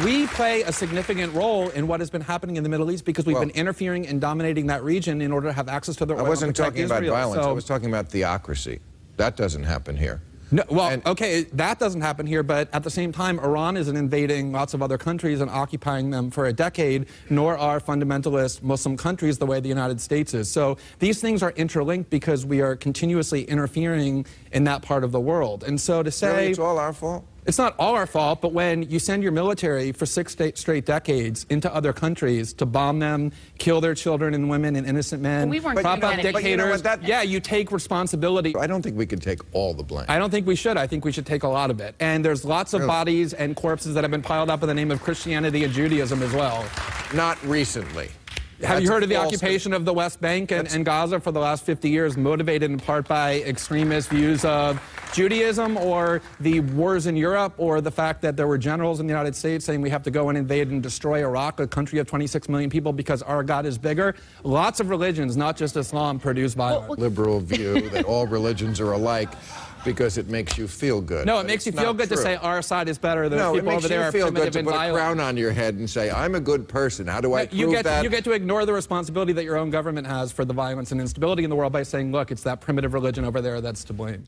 We play a significant role in what has been happening in the Middle East because we've been interfering and dominating that region in order to have access to the oil. I wasn't talking about violence. So, I was talking about theocracy. That doesn't happen here. No, well, okay, that doesn't happen here, but at the same time, Iran isn't invading lots of other countries and occupying them for a decade, nor are fundamentalist Muslim countries the way the United States is. So these things are interlinked because we are continuously interfering in that part of the world. And so to say... Really, it's all our fault? It's not all our fault, but when you send your military for 6 straight decades into other countries to bomb them, kill their children and women and innocent men, prop up dictators, yeah, you take responsibility. I don't think we can take all the blame. I don't think we should. I think we should take a lot of it. And there's lots of bodies and corpses that have been piled up in the name of Christianity and Judaism as well. Not recently. Have you heard of the occupation of the West Bank and Gaza for the last 50 years, motivated in part by extremist views of Judaism, or the wars in Europe, or the fact that there were generals in the United States saying we have to go and invade and destroy Iraq, a country of 26 million people, because our God is bigger? Lots of religions, not just Islam, produce violence. Liberal view that all religions are alike because it makes you feel good. No, it makes you feel good to say our side is better than people over there are primitive and violent. No, it makes you feel good to put a crown on your head and say, I'm a good person. How do I prove that? You get to ignore the responsibility that your own government has for the violence and instability in the world by saying, look, it's that primitive religion over there that's to blame.